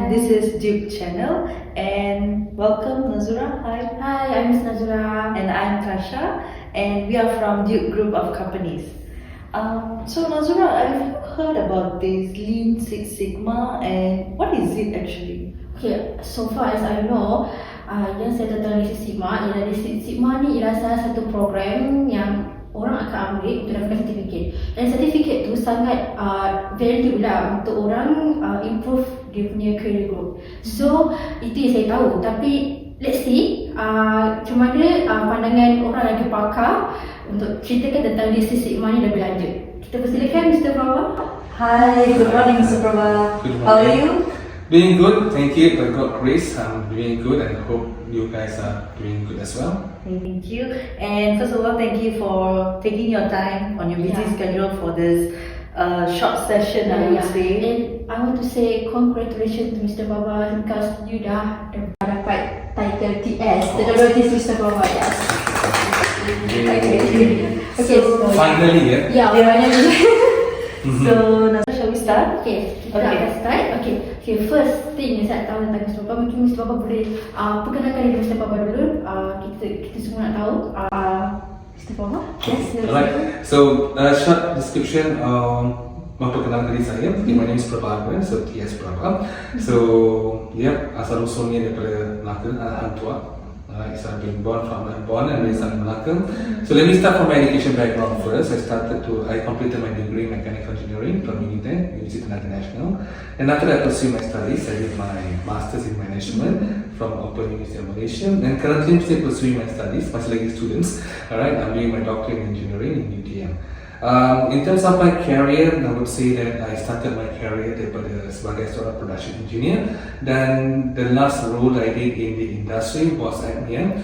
this is Duke Channel and welcome Nazura. Hi. Hi, I'm Miss Nazura. And I'm Tasha and we are from Duke Group of Companies. So Nazura, I've heard about this Lean Six Sigma and what is it actually? Okay, so far as I know, yang saya tentang Lean Six Sigma ialah Lean Six Sigma ni ialah salah satu program yang orang akan ambil untuk dapatkan sertifikat. Dan sertifikat tu sangat value lah untuk orang improve dia punya career growth. So itu yang saya tahu. Tapi let's see macam mana pandangan orang lagi pakar untuk ceritakan tentang Lean Six Sigma ni lebih lanjut. Kita persilakan Mr. Praba. Hi, good morning Mr. Praba. Good morning. How are you? Doing good, thank you. By God's grace, I'm doing good and hope you guys are doing good as well. Thank you. And first of all, thank you for taking your time on your busy schedule for this short session, I would say. And I want to say congratulations to Mr. Baba because you dah dapat title TS. The notice Mr. Baba. Yes. Okay. So Finally, yeah. Yeah, finally. So, Nazura, shall we start? Okay, kita akan start. Okay, first thing yang saya tahu tentang Mr. Baba, mungkin Mr. Baba boleh perkenalkan diri Mr. Baba dulu. Kita semua nak tahu. Mr. Baba? Yes. Alright. So, short description. Memperkenalkan diri saya. My name is Prabageran, so TS Praba. So, asal usulnya daripada Melaka, anak tua. So I've been born and raised in Melaka. So let me start from my education background first. I completed my degree in mechanical engineering from University International. And after that I pursued my studies. I did my masters in management from Open University of Malaysia. And currently I'm still pursuing my studies, much like the students. Alright, I'm doing my doctorate in engineering in UTM. In terms of my career, I would say that I started my career sebagai seorang production engineer. Dan the last role I did in the industry was at MIA,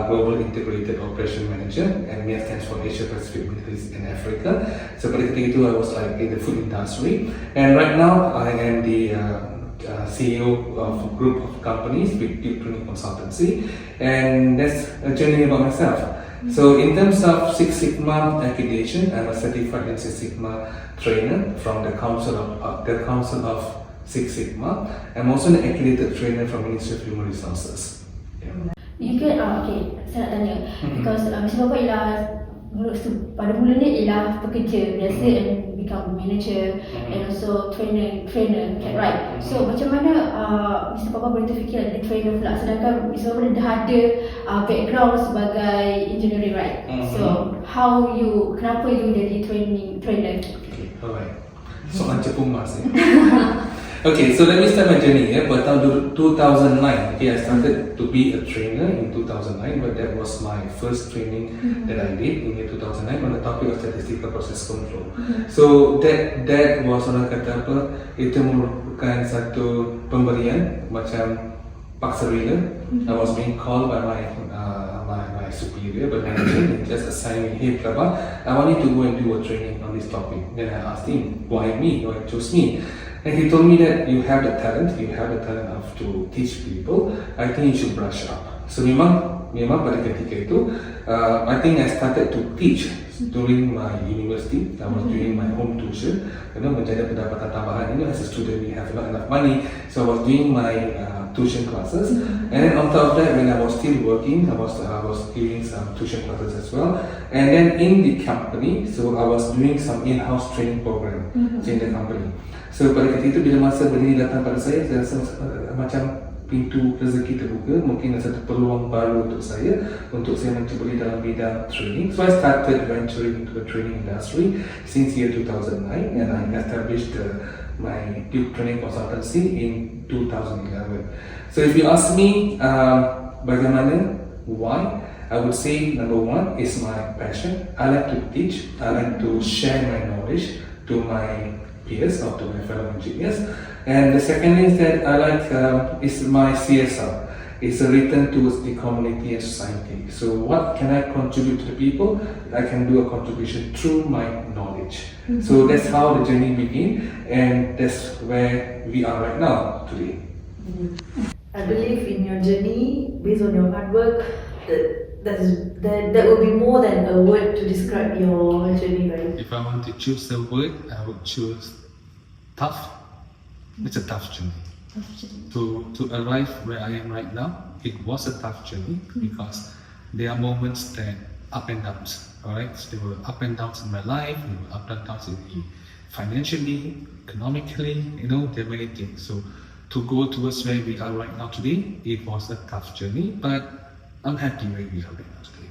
Global Integrated Operation Manager. And MIA stands for Asia Pacific, Middle East and Africa. So pada ketika itu I was like in the food industry. And right now I am the CEO of a group of companies, Big Training Consultancy. And that's a journey about myself. So in terms of Six Sigma accreditation, I'm a certified Lean Six Sigma trainer from the Council of Six Sigma. I'm also an accredited trainer from Ministry of Human Resources. Yeah. You can, okay, saya nak tanya. Because Mr. Baba ialah pada mulanya ialah pekerja biasa and become manager and also trainer, right? So macam mana Mr. Baba boleh terfikir jadi trainer pula sedangkan Mr. Baba dah ada background sebagai engineering, right? So kenapa you jadi trainer? Okay, alright. Soalan cepung mas ya. Okay, so let me start my journey. Pada tahun 2009, okay, I started to be a trainer in 2009, but that was my first training that I did in year 2009 on the topic of statistical process control. So that was orang kata apa? Itu merupakan satu pemberian macam paksa rela. I was being called by my superior, but manager, and just assigned me, hey Prabha, I want you to go and do a training on this topic. Then I asked him, why me? Why chose me? And he told me that you have the talent of to teach people. I think you should brush up. So memang pada ketika itu, I think I started to teach during my university. I was doing my home tuition. Menjadi pendapatan tambahan. As a student, we have not enough money, so I was doing my tuition classes. And then on top of that, when I was still working, I was giving some tuition classes as well. And then in the company, so I was doing some in-house training program in the company. So pada ketika itu bila masa benda ini datang pada saya rasa macam pintu rezeki terbuka, mungkin ada satu peluang baru untuk saya mencuburi dalam bidang training. So I started venturing into the training industry since year 2009 and I established my Duke Training Consultancy in 2011. So if you ask me bagaimana, why, I would say number one is my passion. I like to teach, I like to share my knowledge to my peers or to my fellow engineers. And the second is that I like is my CSR. It's a return towards the community and society. So what can I contribute to the people? I can do a contribution through my knowledge. So that's how the journey began, and that's where we are right now today. I believe in your journey, based on your hard work, that will be more than a word to describe your journey, right? If I want to choose a word, I would choose tough. It's a tough journey. To arrive where I am right now, it was a tough journey because there are moments that up and downs. Alright, so there were up and downs in my life, there were up and downs in me financially, economically, there were many things. So to go towards where we are right now today, it was a tough journey, but I'm happy where we are right now today.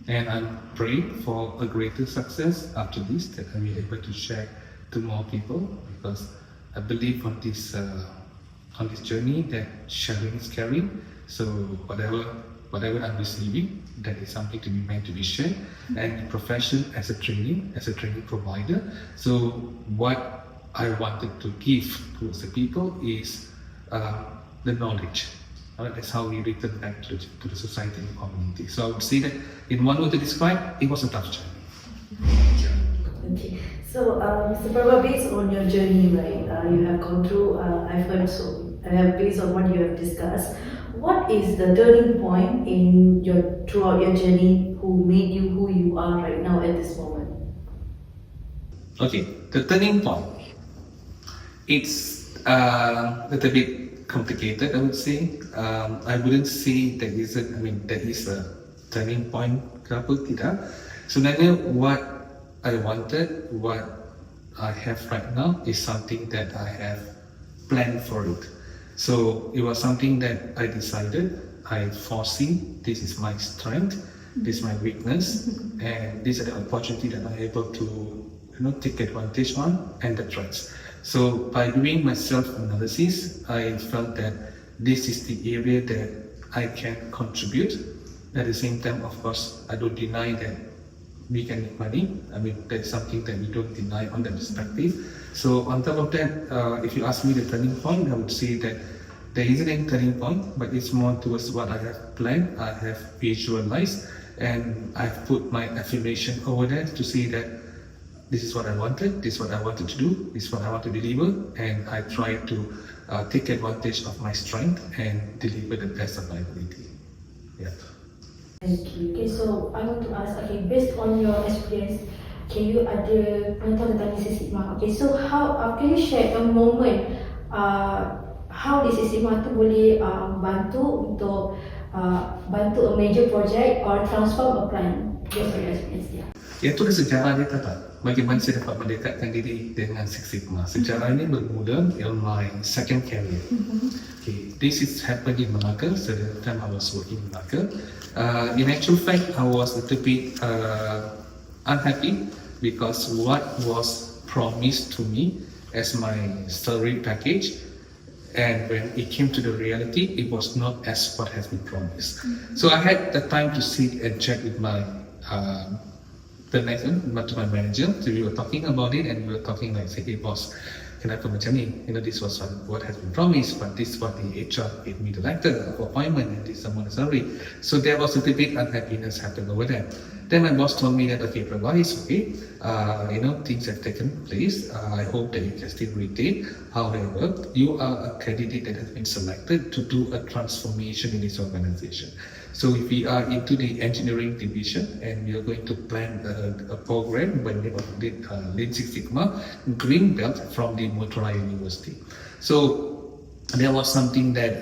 And I'm praying for a greater success after this, that I will be able to share to more people, because I believe on this journey that sharing is caring. So whatever I'm receiving, that is something to be meant to be shared. And the profession as a training provider. So what I wanted to give towards the people is the knowledge. That's how we return back to the society and the community. So I would say that in one word to describe, it was a tough journey. Okay, so Mr. Prabha, based on your journey, right, you have gone through, I've heard so, based on what you have discussed, what is the turning point throughout your journey who made you who you are right now at this moment? Okay, the turning point. It's a little bit complicated, I would say. I wouldn't say there is a turning point ke apa, tidak. Sebenarnya what I wanted, what I have right now is something that I have planned for it. So it was something that I decided, I foresee this is my strength, this is my weakness, and this is the opportunity that I'm able to take advantage on, and the threats. So by doing my self-analysis, I felt that this is the area that I can contribute. At the same time, of course, I don't deny that we can make money. That's something that we don't deny on that perspective. So on top of that, if you ask me the turning point, I would say that there isn't any turning point, but it's more towards what I have planned, I have visualized, and I've put my affirmation over there to see that this is what I wanted, this is what I wanted to do, this is what I want to deliver, and I try to take advantage of my strength and deliver the best of my ability. Yeah. Thank you. Okay, so I want to ask, based on your experience, you ada pengetahuan tentang Industri Sigma. Okay, so how can you share a moment how Industri Sigma tu boleh bantu untuk bantu a major project or transform a plan based on your experience? Itu adalah sejarah dia tak? Bagaimana saya dapat mendekatkan diri dengan Six Sigma. Sejarah ini bermula in my second career. Okay, this is happened in Malacca. So the time I was working in Malacca. In actual fact, I was a little bit unhappy because what was promised to me as my salary package, and when it came to the reality, it was not as what has been promised. So I had the time to sit and check with my to my manager. So we were talking about it, and we were talking like, say, hey boss, kenapa macam ni? This was what has been promised, but this is what the HR gave me the letter of appointment, and this is someone's salary. So there was a little bit unhappiness happening over there. Then my boss told me that, okay, Prabha, it's okay. Things have taken place. I hope that you can still retain. However, you are a candidate that has been selected to do a transformation in this organization. So if we are into the engineering division and we are going to plan a program by the name of Lean Six Sigma Green Belt from the Motorola University. So there was something that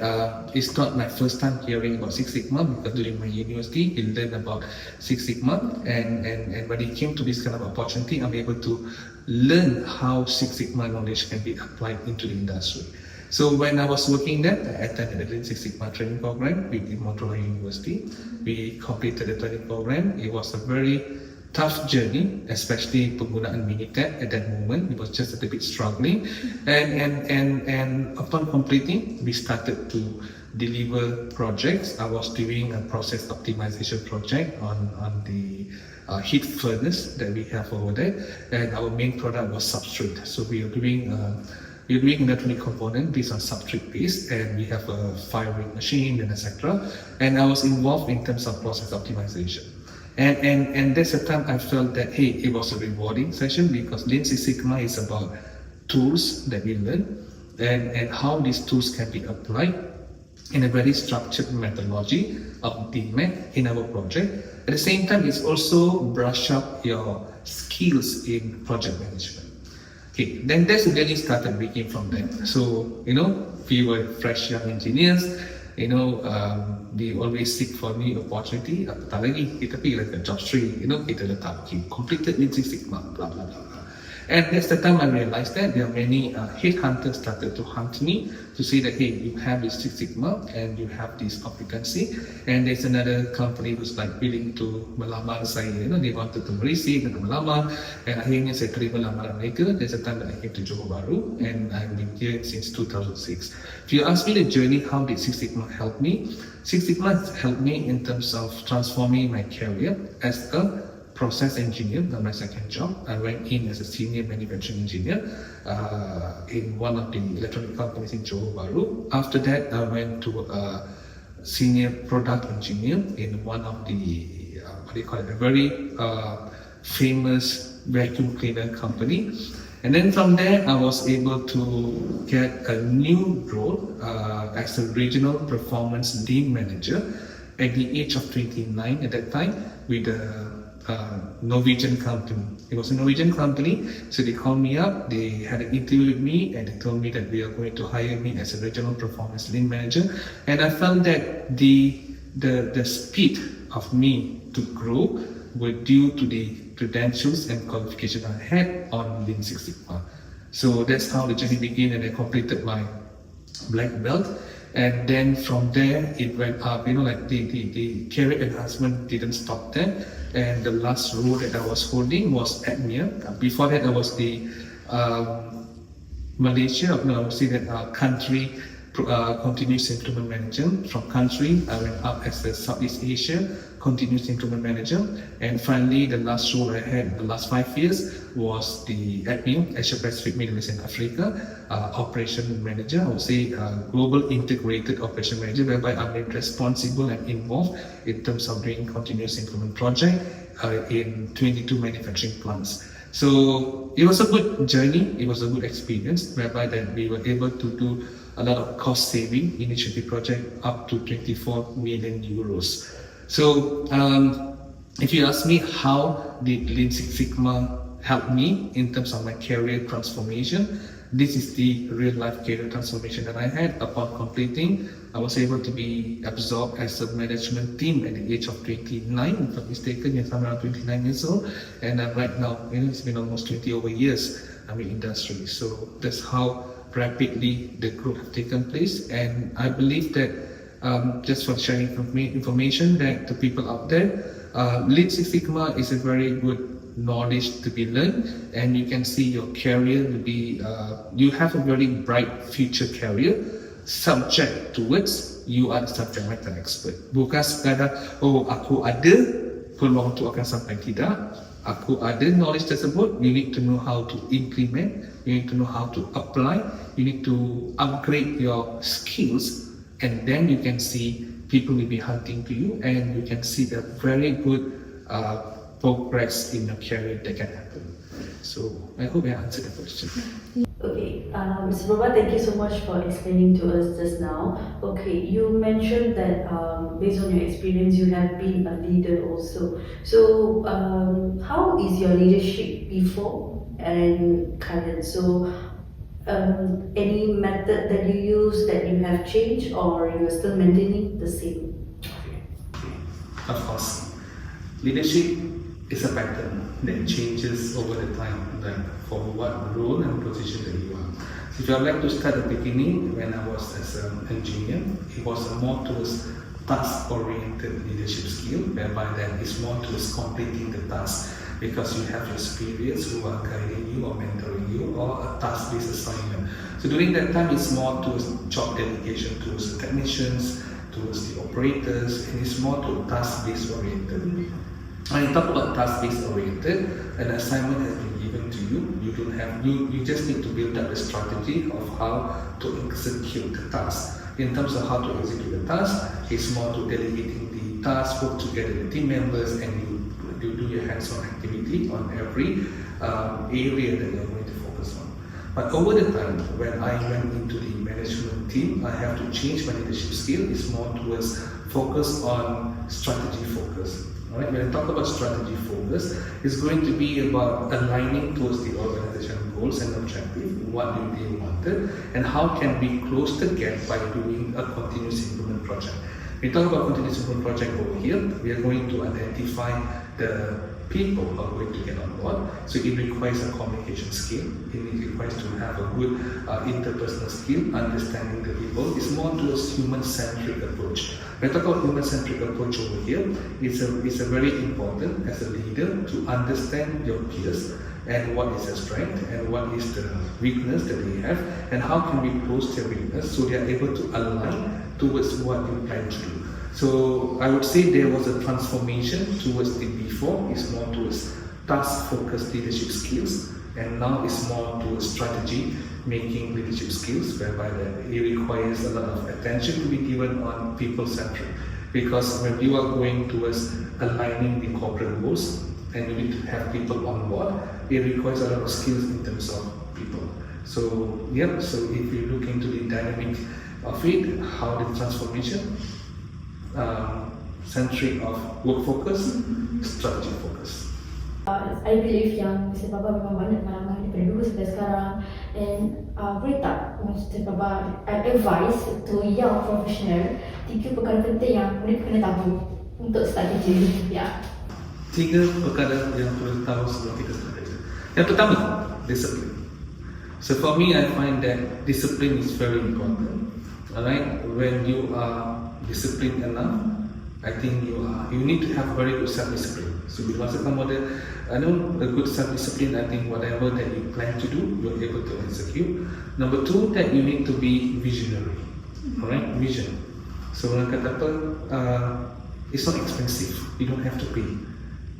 it's not my first time hearing about Six Sigma, because during my university we learned about Six Sigma, and when it came to this kind of opportunity, I'm able to learn how Six Sigma knowledge can be applied into the industry. So when I was working there, I attended the Lean Six Sigma training program with the Motorola University. We completed the training program. It was a very tough journey, especially penggunaan Minitab at that moment. It was just a little bit struggling. And upon completing, we started to deliver projects. I was doing a process optimization project on the heat furnace that we have over there. And our main product was substrate. So we are doing electronic component based on substrate base, and we have a firing machine and etc. And I was involved in terms of process optimization. And that's the time I felt that, hey, it was a rewarding session, because Lean Six Sigma is about tools that we learn and how these tools can be applied in a very structured methodology of DMAT in our project. At the same time, it's also brush up your skills in project management. Okay, then that's the journey started begin from there. So, we were fresh young engineers, we always seek for new opportunity. Apatah lagi, kita pergi ke job street, kita letak, okay, completed Lean Six Sigma, blah, blah, blah, blah. And that's the time I realized that there are many headhunters started to hunt me to say that, hey, you have this Six Sigma and you have this competency. And there's another company who's like willing to melamar saya, they wanted to merisi, to melamar. And akhirnya saya terima lamaran mereka. There's a time that I came to Johor Bahru and I've been here since 2006. If you ask me the journey, how did Six Sigma help me? Six Sigma helped me in terms of transforming my career as a process engineer, my second job. I went in as a senior manufacturing engineer in one of the electronic companies in Johor Bahru. After that, I went to a senior product engineer in one of the, a very famous vacuum cleaner company. And then from there, I was able to get a new role as a regional performance lean manager at the age of 29 at that time with a Norwegian company. It was a Norwegian company, so they called me up, they had an interview with me and they told me that they are going to hire me as a regional performance lean manager. And I felt that the speed of me to grow were due to the credentials and qualifications I had on Lean Six Sigma. So that's how the journey began, and I completed my black belt. And then from there it went up, the career enhancement didn't stop there. And the last role that I was holding was ADMIA. Before that I was the country continuous improvement manager. From country I went up as the Southeast Asia continuous improvement manager, and finally the last role I had the last 5 years was the APMEA, Asia Pacific, Middle East and Africa operation manager. I would say global integrated operation manager, whereby I'm responsible and involved in terms of doing continuous improvement project in 22 manufacturing plants. So it was a good journey, it was a good experience, whereby that we were able to do a lot of cost saving initiative project up to 24 million euros. So if you ask me how did Lean Six Sigma help me in terms of my career transformation, this is the real life career transformation that I had. Upon completing, I was able to be absorbed as a management team at the age of 29, if I'm not mistaken, yes, I'm around 29 years old. And right now, it's been almost 20 over years I'm in industry. So that's how rapidly the growth have taken place. And I believe that just for sharing information that to people out there, Lean Six Sigma is a very good knowledge to be learned, and you can see your career will be, you have a very bright future career subject towards you are the subject matter expert. Bukan sekadar, oh aku ada peluang untuk akan sampai, tidak. Aku ada knowledge tersebut, you need to know how to implement, you need to know how to apply, you need to upgrade your skills, and then you can see people will be hunting to you, and you can see a very good progress in your career that can happen. So I hope I answered the question. Okay, Mr. Prabha, thank you so much for explaining to us just now. Okay, you mentioned that based on your experience, you have been a leader also. So how is your leadership before and current? So any method that you use that you have changed, or you're still maintaining the same? Of course, leadership is a pattern that changes over the time, like for what role and position that you are. So if I would like to start at the beginning, when I was as an engineer, it was more towards task-oriented leadership skill, whereby that is more towards completing the task, because you have your superiors who are guiding you or mentoring you, or a task-based assignment. So during that time, it's more towards job delegation towards the technicians, towards the operators, and it's more to task-based oriented. When you talk about task-based oriented, an assignment has been given to you. You don't have you just need to build up a strategy of how to execute the task. In terms of how to execute the task, it's more to delegating the task, work together with team members, and you do your hands-on activity on every area that you're going to focus on. But over the time, when I went into the management team, I have to change my leadership skill. It's more towards focus on strategy focus. Right? When I talk about strategy focus, it's going to be about aligning towards the organization goals and objectives. What do they wanted, and how can we close the gap by doing a continuous improvement project? We talk about continuous improvement project over here. We are going to identify the people who are going to get on board. So it requires a communication skill. It requires to have a good interpersonal skill, understanding the people. It's more towards human-centric approach. When I talk about human-centric approach over here, it's a very important as a leader to understand your peers and what is their strength and what is the weakness that they have, and how can we close their weakness so they are able to align towards what you plan to do. So I would say there was a transformation towards the before. It's more towards task-focused leadership skills, and now it's more towards strategy making leadership skills, whereby it requires a lot of attention to be given on people-centric. Because when you are going towards aligning the corporate goals and you need to have people on board, it requires a lot of skills in terms of people. So yeah, so if you look into the dynamic of it, how the transformation centric of work focus, strategy focus. I believe yang Mr. Baba memang banyak pengalaman daripada dulu sampai sekarang, and boleh tak Mr. Baba advice to young professional 3 perkara penting yang mereka kena tahu untuk start kerja? Ya. 3 perkara yang perlu tahu sebelum kita start kerja. Yang pertama, discipline. So for me, I find that discipline is very important. Alright, when you are disciplined enough, I think you need to have very good self-discipline. So bila masa kamu ada a good self-discipline, I think whatever that you plan to do, you're able to execute. Number 2, that you need to be visionary. Alright, vision. So orang kata apa, it's not expensive. You don't have to pay.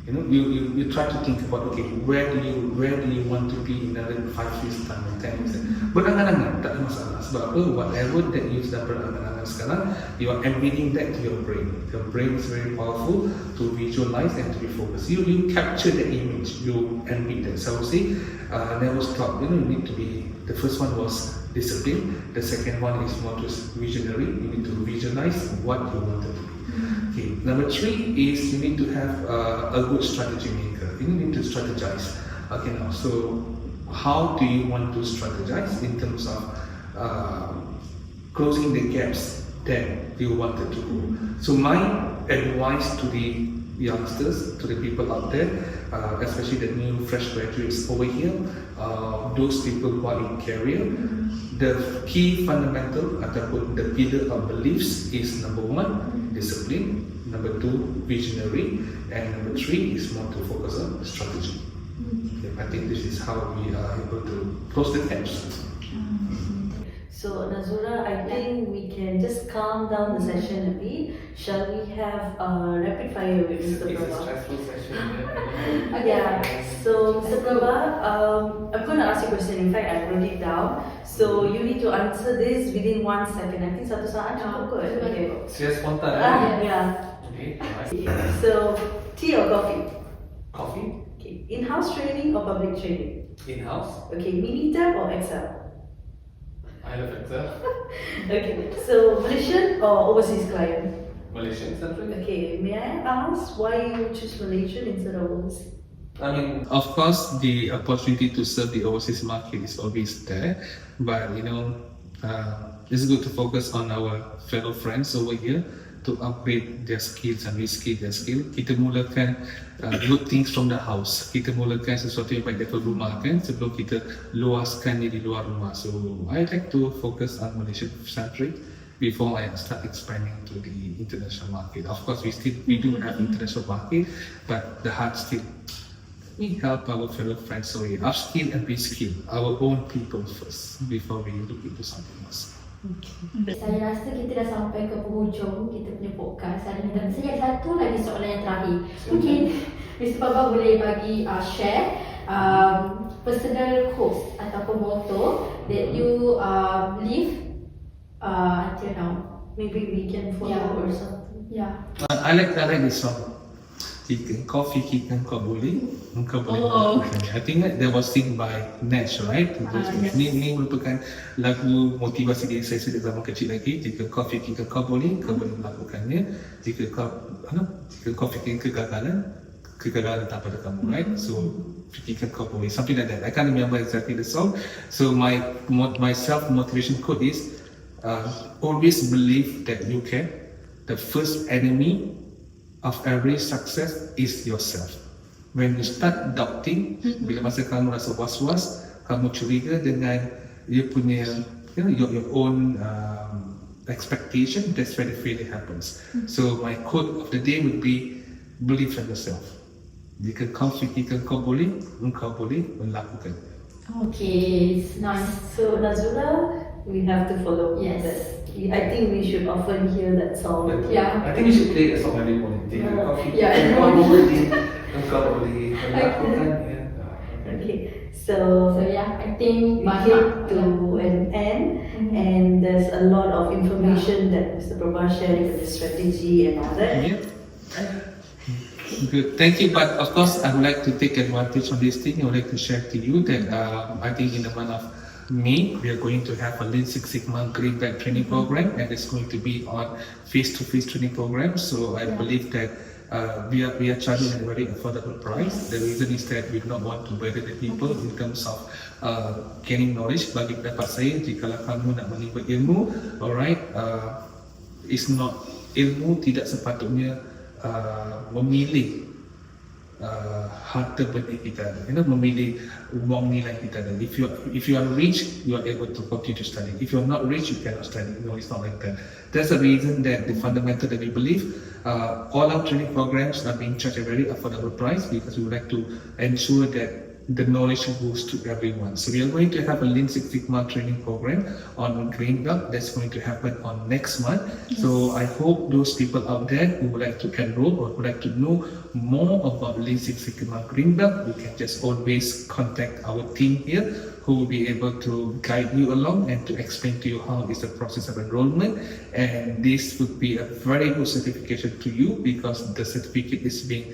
You know, you try to think about, okay, where do you want to be in another 5 years time or 10 years time. Berangan-angan, tak ada masalah. Sebab apa, whatever that you sedang berangan-angan sekarang, you are embedding that to your brain. Your brain is very powerful to visualize and to be focused. You capture the image, you embed that. So I would say, never stop. You need to be, the first one was discipline. The second one is more just visionary. You need to visualize what you want to do. Okay. Number 3 is you need to have a good strategy maker. You need to strategize. Okay, now, so how do you want to strategize in terms of closing the gaps that you wanted to go? So my advice to the youngsters, to the people out there, especially the new fresh graduates over here, those people who are in career, the key fundamental ataupun the pillar of beliefs is number 1, discipline, number 2, visionary, and number 3 is more to focus on strategy. Okay, I think this is how we are able to close the gaps. So Nazura, I think we can just calm down the session a bit. Shall we have a rapid fire with Mr. It's a Prabha? stressful session. Yeah. So Mr. Prabha, I'm going to ask you a question. In fact, I wrote it down. So you need to answer this within 1 second. I think satu saat cukup kot. Okay. Saya spontan. Yeah. Okay. So tea or coffee? Coffee. Okay. In-house training or public training? In-house. Okay. Minitab or Excel? I love Excel. Okay. So Malaysian or overseas client? Malaysian centric. Okay. May I ask why you choose Malaysian instead of overseas? I mean, of course, the opportunity to serve the overseas market is always there, but it's good to focus on our fellow friends over here to upgrade their skills and reskill their skill. Kita mulakan good things from the house. Kita mulakan sesuatu yang baik daripada rumah kan, sebelum kita luaskan di luar rumah. So I like to focus on Malaysian centric before I start expanding to the international market. Of course, we do have international market, but the heart still. We help our fellow friends, so we upskill and reskill our own people first before we look into something else. Saya rasa kita dah sampai ke penghujung kita punya podcast hari ni, dan saya ada satu lagi soalan yang terakhir. Mungkin Mr. Baba boleh bagi share personal quotes ataupun motto that you live until now. Maybe we can follow or something. Yeah. I like this one. kau fikirkan kau boleh melakukan. I think that was sing by Nash, right? Yes. Ini merupakan lagu motivasi diri saya sejak zaman kecil lagi. Jika kau fikirkan kau boleh melakukannya. Jika kau fikirkan kegagalan tak pada kamu, right? So fikirkan kau boleh, something like that. I can't remember exactly the song. So my self motivation quote is always believe that you can. The first enemy of every success is yourself. When you start doubting, bila masa kamu rasa was-was, kamu curiga dengan you punya your own expectation, that's where the failure happens. So my quote of the day would be believe in yourself. Jika kau fikirkan kau boleh, engkau boleh melakukan. Okay, it's nice. So Nazula, we have to follow Yes. that. I think we should often hear that song. Yeah. I think we should play a song every morning. Jika kau Yeah, fikirkan kau every boleh, engkau boleh melakukan. Okay, so So yeah, I we think came to an end, and there's a lot of information that Mr. Prabha shared with the strategy and all that. Yeah. Good, thank you. But of course, I would like to take advantage of this thing. I would like to share to you that I think in the month of May, we are going to have a Lean Six Sigma Green Belt training program, and it's going to be on face-to-face training program. So I believe that we are charging a very affordable price. The reason is that we do not want to burden the people in terms of gaining knowledge. Bagi pendapat saya, jika kamu nak menimba ilmu, alright, it's not, ilmu tidak sepatutnya memilih harta benda kita, memilih wang nilai kita. If you are rich, you are able to continue to study. If you are not rich, you cannot study. No, it's not like that. That's the reason that the fundamental that we believe all our training programs are being charged at a very affordable price, because we would like to ensure that the knowledge goes to everyone. So we are going to have a Lean Six Sigma training program on Green Belt that's going to happen on next month. Yes. So I hope those people out there who would like to enroll or would like to know more about Lean Six Sigma Green Belt, you can just always contact our team here, who will be able to guide you along and to explain to you how is the process of enrollment. And this would be a very good certification to you, because the certificate is being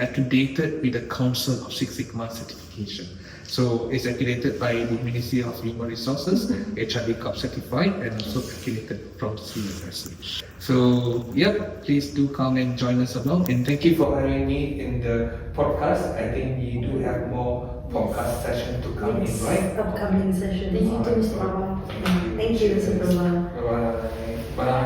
accredited with the Council of Six Sigma certification. So it's accredited by the Ministry of Human Resources, HRD Corp certified, and also accredited from CSSC. So yep, please do come and join us along. And thank you for having me in the podcast. I think we do have more podcast session to come in, right? Upcoming session. Thank you to Mr. Prabha. Thank you, Mr. Prabha. Bye. Bye.